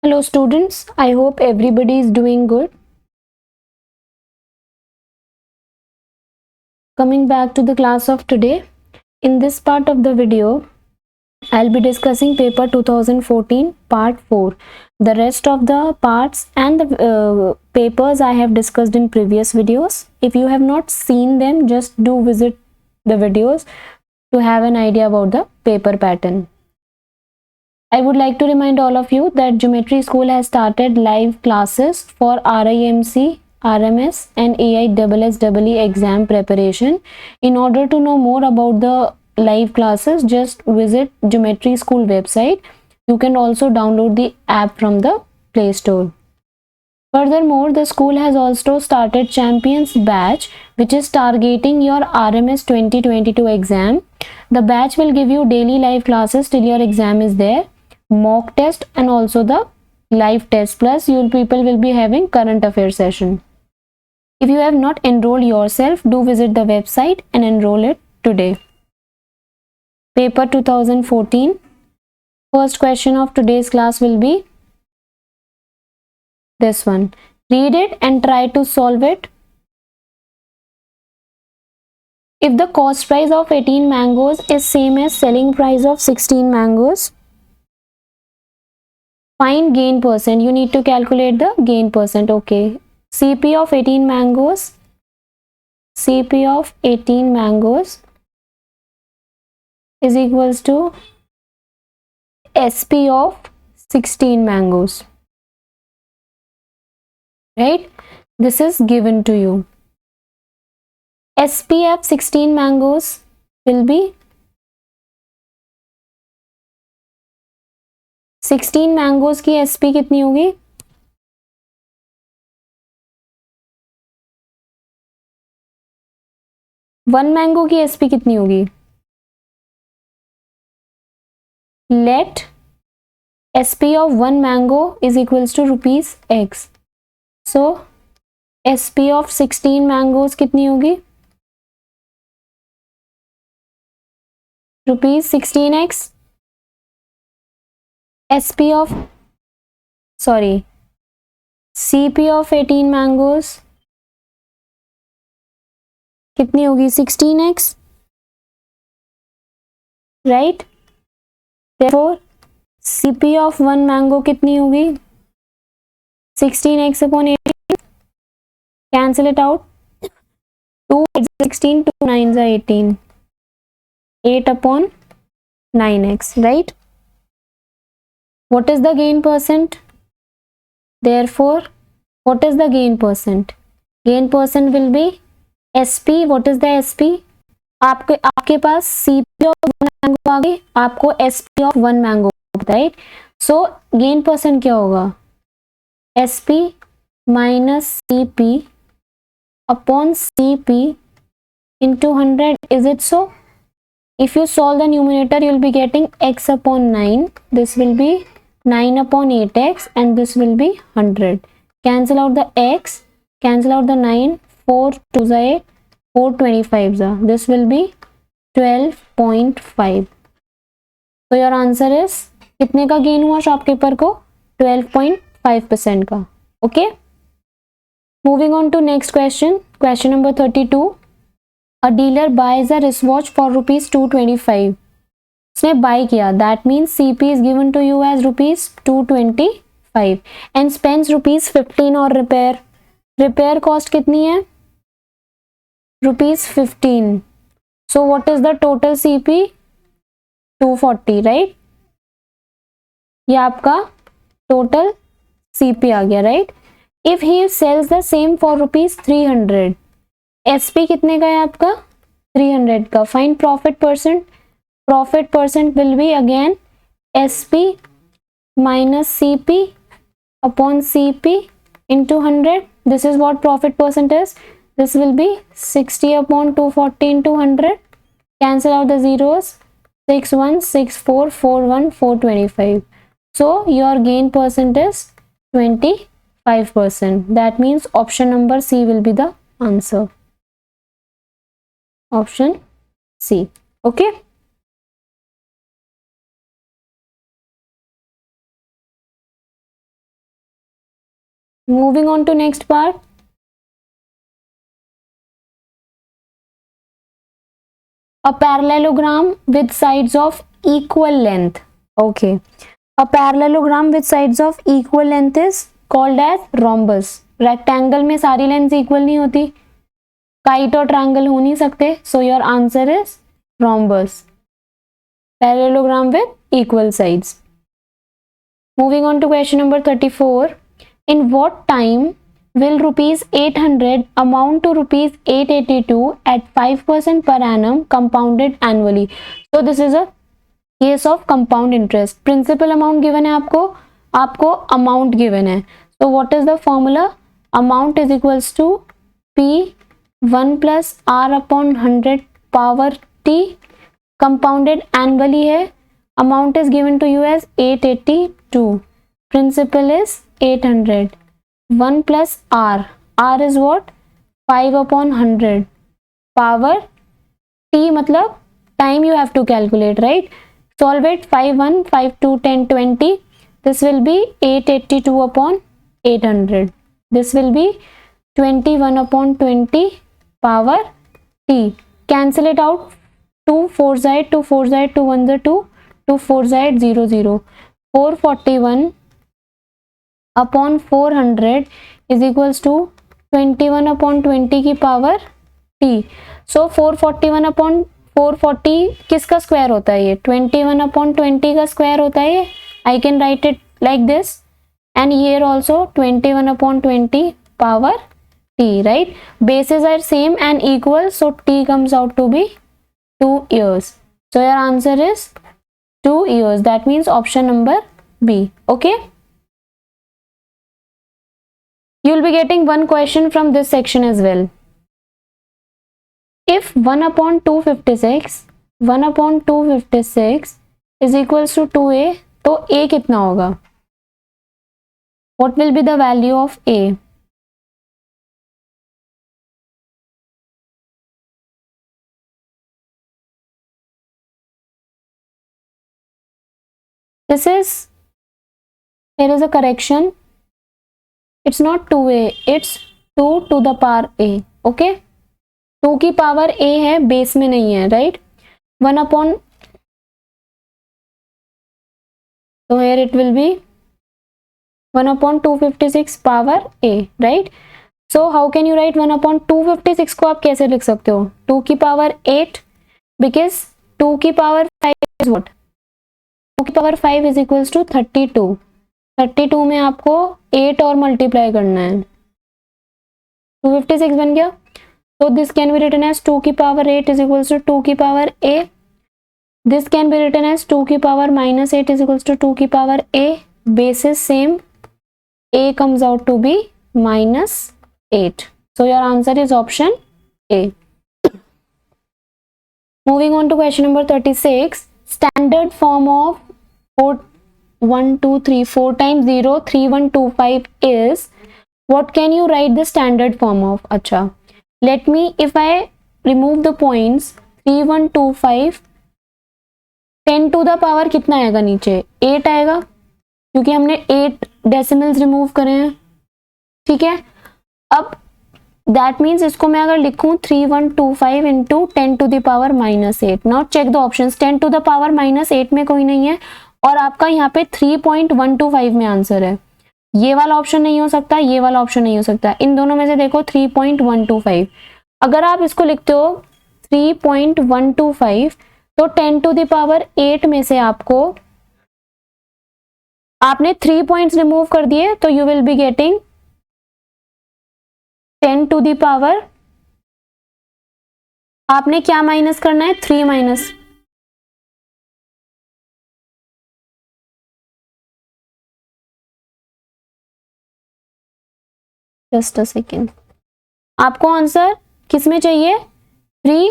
Hello students, I hope everybody is doing good. Coming back to the class of today, in this part of the video, I'll be discussing paper 2014 part 4. The rest of the parts and the papers I have discussed in previous videos. If you have not seen them, just do visit the videos to have an idea about the paper pattern. I would like to remind all of you that Geometry School has started live classes for RIMC, RMS and AISSEE exam preparation. In order to know more about the live classes, just visit Geometry School website. You can also download the app from the Play Store. Furthermore, the school has also started Champions batch, which is targeting your RMS 2022 exam. The batch will give you daily live classes till your exam is there, mock test and also the live test, plus you people will be having current affairs session. If you have not enrolled yourself, do visit the website and enroll it today. Paper 2014. First question of today's class will be this one. Read it and try to solve it. If the cost price of 18 mangoes is same as selling price of 16 mangoes, find gain percent. You need to calculate the gain percent. Okay. CP of 18 mangoes. CP of 18 mangoes is equals to SP of 16 mangoes. Right? This is given to you. SP of 16 mangoes will be 16 mangoes की SP कितनी होगी? 1 mango की SP कितनी होगी? Let SP of 1 mango is equals to ₹X. So SP of 16 mangoes कितनी होगी? ₹16x. SP of CP of 18 mangoes कितनी होगी? 16x, right? therefore CP of 1 mango कितनी होगी? 16x upon 18. cancel it out. 2 is 16, 2 9s are 18. 8 upon 9x, right? What is the gain percent? Therefore, what is the gain percent? Gain percent will be SP. What is the SP? आपके पास CP of 1 mango आ गई, आपको SP of 1 mango, right? So gain percent क्या होगा? SP minus CP upon CP into 100. Is it so? If you solve the numerator, you will be getting x upon 9. This will be 9 upon 8x and this will be 100. Cancel out the x, cancel out the 9, 4 2s are 8, 4 25s are. This will be 12.5. So your answer is, कितने का gain हुआ shopkeeper को? 12.5% का. Okay. Moving on to next question. Question number 32. A dealer buys a wristwatch for ₹225. उसने buy किया, that means CP is given to you as ₹225 and spends ₹15 और repair cost कितनी है? ₹15. So what is the total CP? 240, right? ये आपका total CP आ गया, right? If he sells the same for ₹300, SP कितने का है आपका? 300 का. Find profit percent. Profit percent will be again SP minus CP upon CP into 100. This is what profit percent is. This will be 60 upon 240 into 100. Cancel out the zeros. 6164 41 425. So your gain percent is 25%. That means option number C will be the answer. Option C. Okay. Moving on to next part. A parallelogram with sides of equal length. Okay. A parallelogram with sides of equal length is called as rhombus. Rectangle में सारी length equal नहीं होती, kite और triangle हो नहीं सकते, so your answer is rhombus. Parallelogram with equal sides. Moving on to question number 34. In what time will rupees 800 amount to rupees 882 at 5% per annum compounded annually? So this is a case of compound interest. Principal amount given है आपको amount given है. So what is the formula? Amount is equals to P 1 plus R upon 100 power T. Compounded annually है. Amount is given to you as 882. Principal is 800. 1 plus R. R is what? 5 upon 100. Power T मतलब time you have to calculate, right? Solve it. 5 1, 5 2, 10, 20. This will be 882 upon 800. This will be 21 upon 20 power T. Cancel it out. 2 4 side, 2 4 side, 2 1 2, 2 4 side 0 0. 441 upon 400 is equals to 21 upon 20 की power t. So 441 upon 440 किसका square होता है? ये 21 upon 20 का square होता है ये. I can write it like this, and here also 21 upon 20 power t, right? Bases are same and equal, so t comes out to be 2 years. So your answer is 2 years. That means option number B. Okay. You will be getting one question from this section as well. If 1 upon 256 is equals to 2a, तो a कितना होगा? What will be the value of a? Here is a correction. It's not 2a, it's 2 to the power a. Okay. 2 की power a है, base में नहीं है, right? 1 upon, so here it will be 1 upon 256 power a, right? So how can you write 1 upon 256 को आप कैसे लिख सकते हो? 2 की पावर 8, because 2 की पावर 5 is what? 2 की पावर 5 is equals to 32. 32 में आपको 8 और मल्टीप्लाई करना है, 256 बन गया. So this can be written as 2 की पावर 8 is equals to 2 की power a. This can be written as 2 की power minus 8 is equals to 2 की power a. Bases same, a comes out to be minus 8. So your answer is option A. Moving on to question number 36. Standard form of 1 2 3 4 times 0 3 1 2 5 is, what can you write the standard form of? अच्छा, let me, if I remove the points 3 1 2 5, 10 to the power कितना आएगा नीचे? 8 आएगा, क्योंकि हमने 8 decimals remove करे हैं. ठीक है. अब दैट मीन्स इसको मैं अगर लिखूं 3 1 2 5 into 10 to the power minus 8. Not check the options. 10 to the power minus 8 में कोई नहीं है, और आपका यहाँ पे 3.125 में आंसर है. ये वाला ऑप्शन नहीं हो सकता, ये वाला ऑप्शन नहीं हो सकता. इन दोनों में से देखो 3.125. अगर आप इसको लिखते हो 3.125, तो 10 टू द पावर 8 में से आपने 3 पॉइंट्स रिमूव कर दिए, तो you will be getting 10 to the power, आपने क्या माइनस करना है? 3 माइनस. Just a second. आपको आंसर किस में चाहिए? 3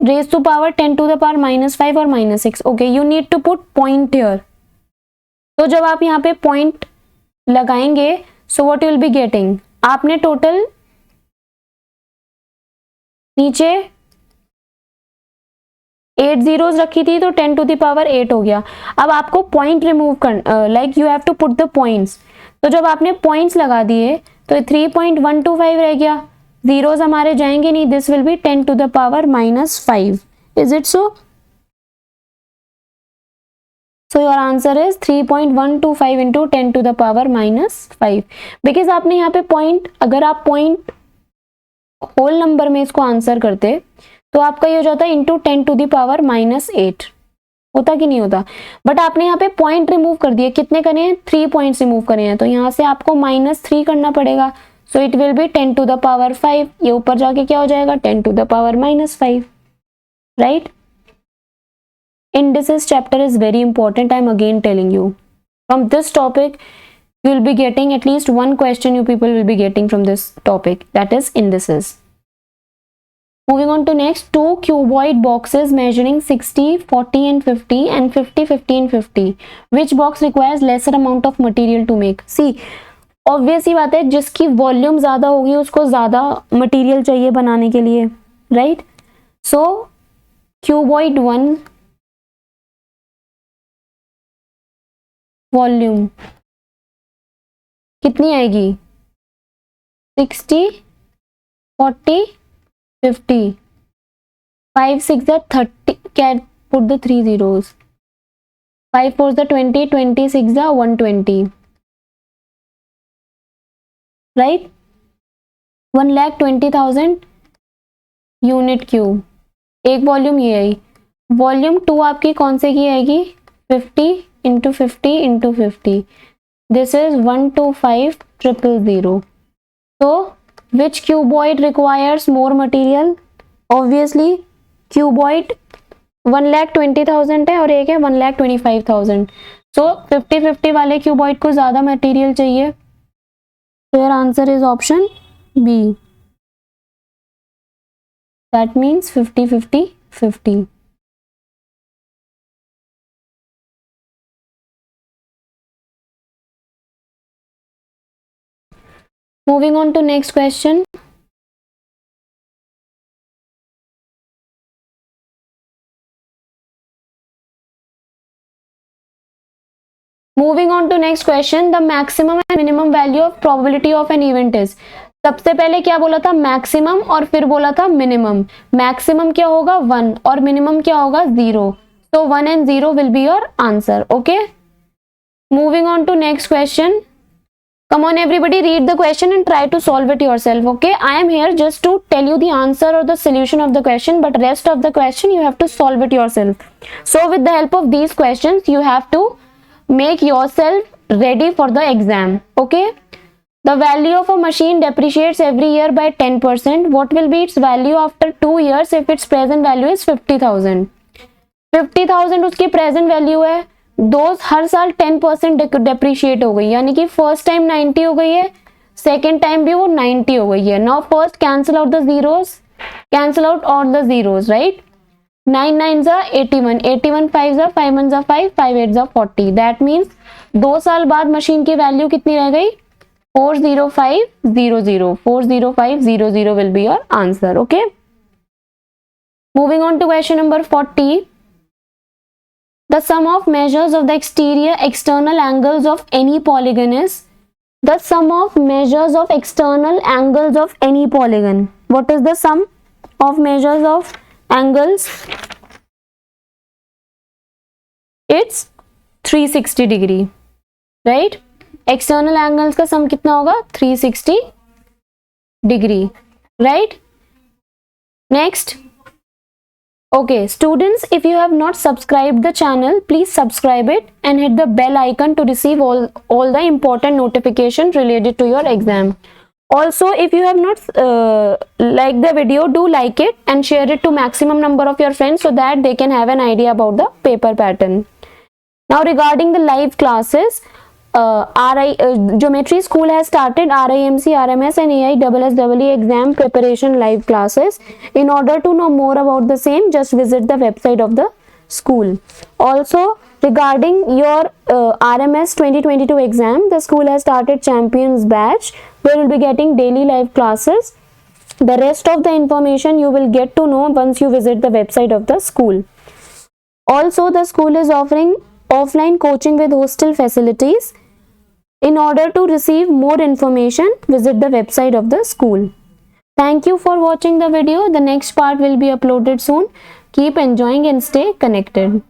raise to power 10 to the power minus 5 और minus 6. Okay, you need to put point here. तो जब आप यहाँ पे पॉइंट लगाएंगे, so what you will be getting, आपने टोटल नीचे 8 जीरोस रखी थी, तो 10 टू द पावर 8 हो गया. अब आपको पॉइंट रिमूव कर, like you have to put the points. तो जब आपने पॉइंट्स लगा दिए तो 3.125 रह गया, जीरोस हमारे जाएंगे नहीं, this will be 10 to the power -5. Is it so? So your answer is 3.125 into 10 to the power -5. Because आपने यहाँ पे पॉइंट, अगर आप पॉइंट होल नंबर में इसको आंसर करते तो आपका ये हो जाता है इंटू 10 to the power -8, होता कि नहीं होता? बट आपने यहाँ पे पॉइंट रिमूव कर दिए, कितने करे हैं? 3 पॉइंट्स रिमूव करे हैं, तो यहाँ से आपको -3 करना पड़ेगा. So it will be 10 to the power 5. ये ऊपर जाके क्या हो जाएगा? 10 to the power -5, right? Indices chapter is very important. I am again telling you, from this topic you will be getting at least one question, you people will be getting from this topic, that is indices. Moving on to next, two cuboid boxes measuring 60, 40 and 50 and 50, 50 and 50. Which box requires lesser amount of material to make? See, obvious ही बात है, जिसकी volume ज़्यादा होगी उसको ज़्यादा material चाहिए बनाने के लिए, राइट? सो क्यूबॉइड 1 वॉल्यूम कितनी आएगी? 60, 40, 50. 5 6 30. Can put the 3 zeros. 5 4 20, 20 6 120. Right? 1,20,000 unit cube. एक वॉल्यूम ये आई. वॉल्यूम 2 आपकी कौन से की आएगी? 50 into 50 into 50. This is 125,000. So which cuboid requires more material? Obviously cuboid 1,20,000 है और एक है 1,25,000. So 50-50 वाले cuboid को ज़्यादा मटेरियल चाहिए. So your answer is option B. That means 50-50-50. Moving on to next question. Moving on to next question. The maximum and minimum value of probability of an event is. सबसे पहले क्या बोला था? Maximum और फिर बोला था मिनिमम. मैक्सिमम क्या होगा? 1 और मिनिमम क्या होगा? 0. So 1 and 0 will be your answer. Okay. Moving on to next question. Come on everybody, read the question and try to solve it yourself. Okay, I am here just to tell you the answer or the solution of the question, but rest of the question you have to solve it yourself. So with the help of these questions you have to make yourself ready for the exam. Okay, the value of a machine depreciates every year by 10%. What will be its value after 2 years if its present value is 50,000? 50,000 उसकी present value है, दोस्त हर साल 10% depreciate हो गई, यानी कि first time 90 हो गई है, सेकेंड टाइम भी वो 90 हो गई है. Now first cancel out the zeros, cancel out all the zeros, right? 9 9 81, 81 5 5 1 5, 5 8 40. That means 2 साल बाद मशीन की वैल्यू कितनी रह गई? 40500. 40500 will be your answer. Okay, moving on to question number 40. The sum of measures of the external angles of any polygon is. The sum of measures of external angles of any polygon. What is the sum of measures of angles? It's 360 degree, right? External angles का sum कितना होगा? 360 degree, right? Next. Okay students, if you have not subscribed the channel, please subscribe it and hit the bell icon to receive all the important notifications related to your exam. Also, if you have not liked the video, do like it and share it to maximum number of your friends so that they can have an idea about the paper pattern. Now regarding the live classes, Geometry School has started RIMC, RMS and AISSEE exam preparation live classes. In order to know more about the same, just visit the website of the school. Also, regarding your RMS 2022 exam, the school has started Champions batch, where you will be getting daily live classes. The rest of the information you will get to know once you visit the website of the school. Also, the school is offering offline coaching with hostel facilities. In order to receive more information, visit the website of the school. Thank you for watching the video. The next part will be uploaded soon. Keep enjoying and stay connected.